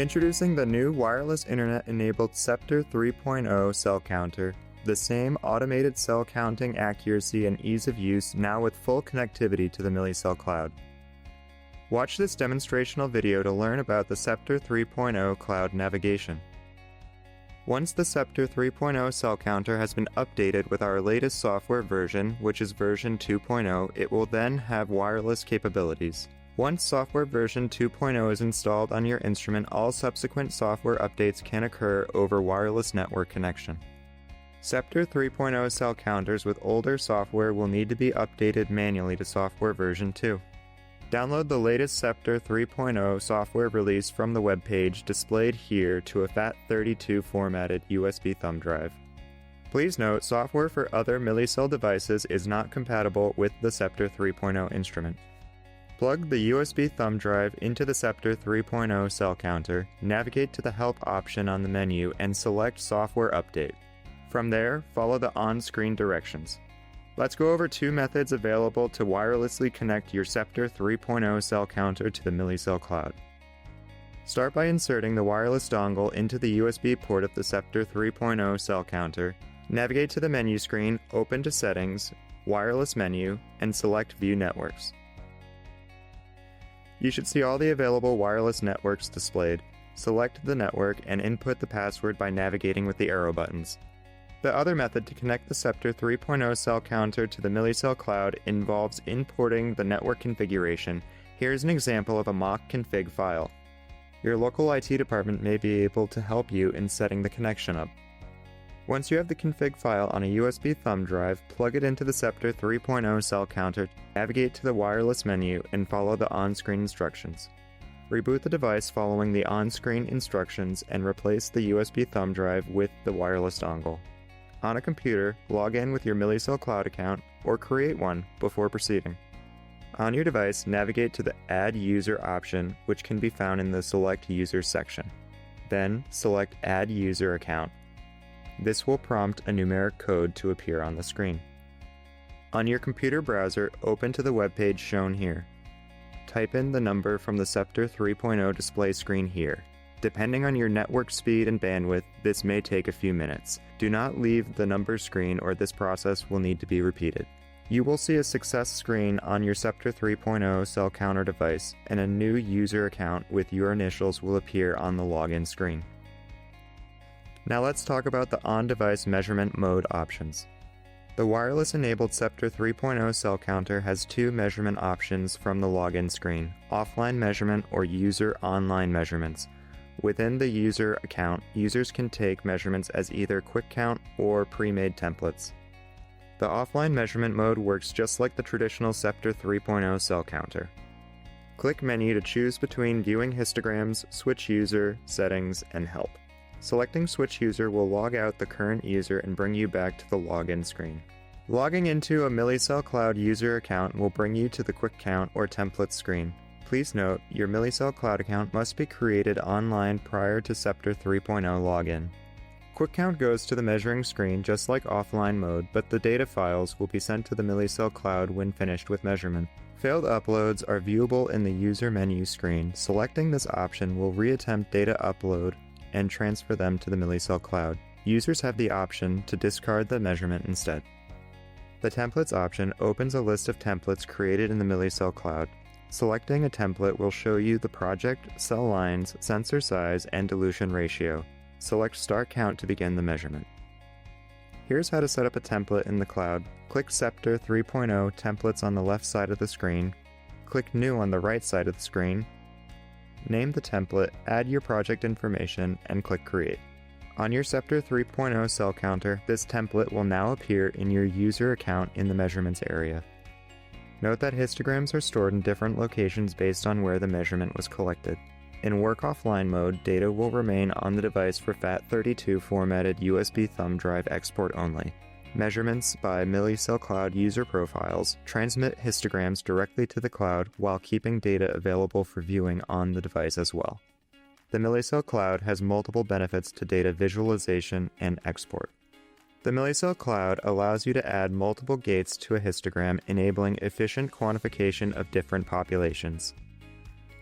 Introducing the new wireless internet-enabled Scepter 3.0 Cell Counter. The same automated cell counting accuracy and ease of use, now with full connectivity to the Millicell Cloud. Watch this demonstrational video to learn about the Scepter 3.0 Cloud navigation. Once the Scepter 3.0 Cell Counter has been updated with our latest software version, which is version 2.0, it will then have wireless capabilities. Once software version 2.0 is installed on your instrument, all subsequent software updates can occur over wireless network connection. Scepter 3.0 cell counters with older software will need to be updated manually to software version 2. Download the latest Scepter 3.0 software release from the webpage displayed here to a FAT32 formatted USB thumb drive. Please note, software for other Millicell devices is not compatible with the Scepter 3.0 instrument. Plug the USB thumb drive into the Scepter 3.0 cell counter, navigate to the Help option on the menu, and select Software Update. From there, follow the on-screen directions. Let's go over two methods available to wirelessly connect your Scepter 3.0 cell counter to the Millicell Cloud. Start by inserting the wireless dongle into the USB port of the Scepter 3.0 cell counter, navigate to the menu screen, open to Settings, Wireless menu, and select View Networks. You should see all the available wireless networks displayed. Select the network and input the password by navigating with the arrow buttons. The other method to connect the Scepter 3.0 cell counter to the Millicell Cloud involves importing the network configuration. Here's an example of a mock config file. Your local IT department may be able to help you in setting the connection up. Once you have the config file on a USB thumb drive, plug it into the Scepter 3.0 cell counter, navigate to the wireless menu, and follow the on-screen instructions. Reboot the device following the on-screen instructions and replace the USB thumb drive with the wireless dongle. On a computer, log in with your Millicell Cloud account or create one before proceeding. On your device, navigate to the Add User option, which can be found in the Select User section. Then, select Add User Account. This will prompt a numeric code to appear on the screen. On your computer browser, open to the web page shown here. Type in the number from the Scepter 3.0 display screen here. Depending on your network speed and bandwidth, this may take a few minutes. Do not leave the number screen or this process will need to be repeated. You will see a success screen on your Scepter 3.0 cell counter device, and a new user account with your initials will appear on the login screen. Now let's talk about the on-device measurement mode options. The wireless-enabled Scepter 3.0 cell counter has two measurement options from the login screen: offline measurement or user online measurements. Within the user account, users can take measurements as either quick count or pre-made templates. The offline measurement mode works just like the traditional Scepter 3.0 cell counter. Click Menu to choose between viewing histograms, Switch User, Settings, and Help. Selecting Switch User will log out the current user and bring you back to the login screen. Logging into a Millicell Cloud user account will bring you to the quick count or template screen. Please note, your Millicell Cloud account must be created online prior to Scepter 3.0 login. Quick count goes to the measuring screen just like offline mode, but the data files will be sent to the Millicell Cloud when finished with measurement. Failed uploads are viewable in the user menu screen. Selecting this option will reattempt data upload and transfer them to the Millicell Cloud. Users have the option to discard the measurement instead. The Templates option opens a list of templates created in the Millicell Cloud. Selecting a template will show you the project, cell lines, sensor size, and dilution ratio. Select Start Count to begin the measurement. Here's how to set up a template in the cloud. Click Scepter 3.0 Templates on the left side of the screen. Click New on the right side of the screen. Name the template, add your project information, and click Create. On your Scepter 3.0 cell counter, this template will now appear in your user account in the Measurements area. Note that histograms are stored in different locations based on where the measurement was collected. In Work Offline mode, data will remain on the device for FAT32 formatted USB thumb drive export only. Measurements by Millicell Cloud user profiles transmit histograms directly to the cloud while keeping data available for viewing on the device as well. The Millicell Cloud has multiple benefits to data visualization and export. The Millicell Cloud allows you to add multiple gates to a histogram, enabling efficient quantification of different populations.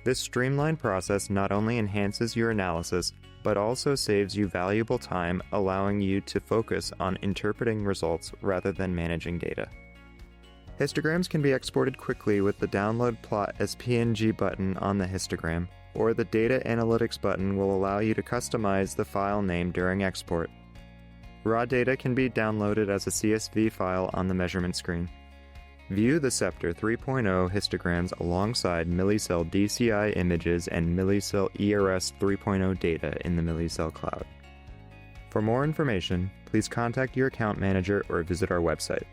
This streamlined process not only enhances your analysis, but also saves you valuable time, allowing you to focus on interpreting results rather than managing data. Histograms can be exported quickly with the Download Plot as PNG button on the histogram, or the Data Analytics button will allow you to customize the file name during export. Raw data can be downloaded as a CSV file on the measurement screen. View the Scepter 3.0 histograms alongside Millicell DCI images and Millicell ERS 3.0 data in the Millicell Cloud. For more information, please contact your account manager or visit our website.